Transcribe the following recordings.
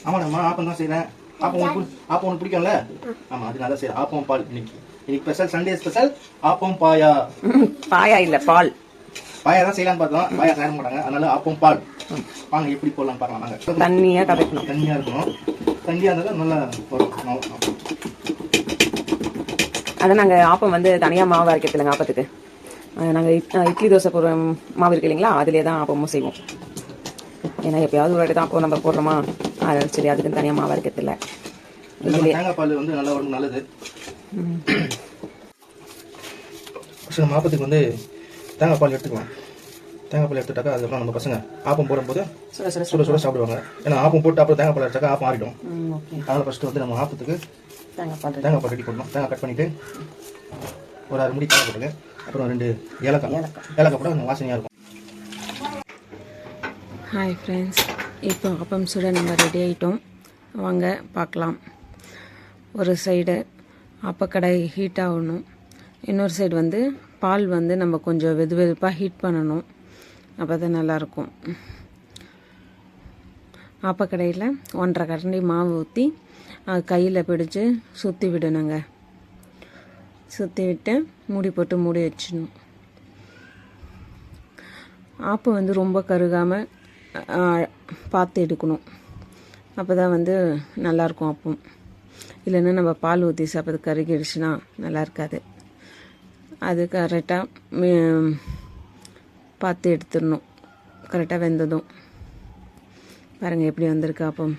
ஆமாம்மா ஆப்பம் தான் செய்கிறேன். ஆப்பம் உனக்கு பிடிக்கும்ல? ஆமாம், அது நல்லா செய்கிறேன். ஆப்பம் பால் இன்னைக்கு ஸ்பெஷல், சண்டே ஸ்பெஷல் ஆப்பம் பாயா. பாயா இல்லை பால். பாயா தான் செய்யலான்னு பார்த்தோம், பாயா செய்ய மாட்டாங்க, அதனால ஆப்பம் பால். வாங்க எப்படி போடலாம் பார்க்கலாம். நாங்கள் தண்ணியாக கதைக்கணும், தண்ணியாக இருக்கணும். தண்ணியாக இருந்தாலும் நல்லா வரும். அதை நாங்கள் ஆப்பம் வந்து தனியாக மாவு அரைக்கிறதுலங்க. ஆப்பத்துக்கு நாங்கள் இட்லி தோசை போடுற மாவு இருக்கு இல்லைங்களா, அதிலே தான் ஆப்பமும் செய்வோம். ஏன்னா எப்பயாவது ஒரு இடத்துல ஆப்பம் நம்ம போடுறோமா, அது சரி அதுக்குன்னு தனியாக மாவு அரைக்கிறதில்ல. தேங்காய் பால் வந்து நல்லா உடம்பு நல்லது. நம்ம ஆப்பத்துக்கு வந்து தேங்காய் பால் எடுத்துக்கலாம். தேங்காய் பால் எடுத்துட்டாக்கா அதுக்கப்புறம் நம்ம பசங்க ஆப்பம் போடும்போது சுட சுட சாப்பிடுவாங்க. ஏன்னா ஆப்பம் போட்டு அப்புறம் தேங்காய் பால் எடுத்தாக்கா ஆப்பம் ஆறிடும். அதனால் ஃபஸ்ட்டு வந்து நம்ம ஆப்பத்துக்கு தேங்காய் பால் ரெடி பண்ணணும். தேங்காய் கட் பண்ணிவிட்டு ஒரு 6 முடி தேங்காய் போட்டுங்க. அப்புறம் 2 ஏலக்காய் போட கொஞ்சம் வாசனையாக இருக்கும். ஹாய் ஃப்ரெண்ட்ஸ், இப்போ ஆப்பம் சுட நம்ம ரெடி ஆகிட்டோம். வாங்க பார்க்கலாம். ஒரு சைடு ஆப்பக்கடை ஹீட் ஆகணும், இன்னொரு சைடு வந்து பால் வந்து நம்ம கொஞ்சம் வெதுப்பாக ஹீட் பண்ணணும். அப்போ தான் நல்லாயிருக்கும். ஆப்பக்கடையில் 1.5 கரண்டி மாவு ஊற்றி கையில் பிடிச்சி சுற்றி விடணுங்க. சுற்றி விட்டு மூடி போட்டு மூடி வச்சிடணும். ஆப்பம் வந்து ரொம்ப கருகாமல் பார்த்து எடுக்கணும். அப்போ தான் வந்து நல்லாயிருக்கும் ஆப்பம். இல்லைன்னா நம்ம பால் ஊற்றி சாப்பிட்றது கருகிடுச்சுன்னா நல்லா இருக்காது. அது கரெக்டாக பார்த்து எடுத்துடணும். கரெக்டாக வெந்ததும் பாருங்கள் எப்படி வந்திருக்கு ஆப்பம்.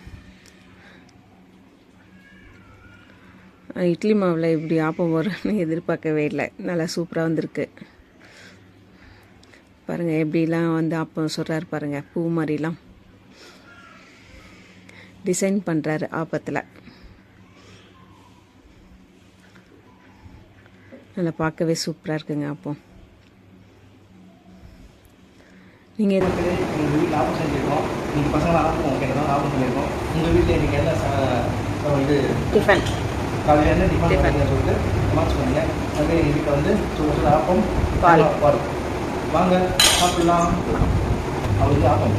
இட்லி மாவில் இப்படி ஆப்பம் வரும்னு எதிர்பார்க்கவே இல்லை. நல்லா சூப்பராக வந்திருக்கு. பாருங்கள் எப்படிலாம் வந்து ஆப்பம் சொல்கிறாரு பாருங்கள். பூ மாதிரிலாம் டிசைன் பண்ணுறாரு ஆப்பத்தில். நல்லா பார்க்கவே சூப்பராக இருக்குங்க ஆப்பம். நீங்கள் எங்கள் வீட்டில் ஆப்பம் செஞ்சுருக்கோம். நீங்கள் பசங்களாம் ஆப்பம் கேட்டதான் ஆப்பம் பண்ணியிருக்கோம். உங்கள் வீட்டில் நீங்கள் என்ன வந்து டிஃபன் காலையில் என்ன டிஃபன் சொல்லிட்டு மார்ச் பண்ணுங்க. அதே எங்கள் வீட்டில் வந்து சுட ஆப்பம் பால். வாங்க சாப்பிடலாம். அவருக்கு ஆப்பம்.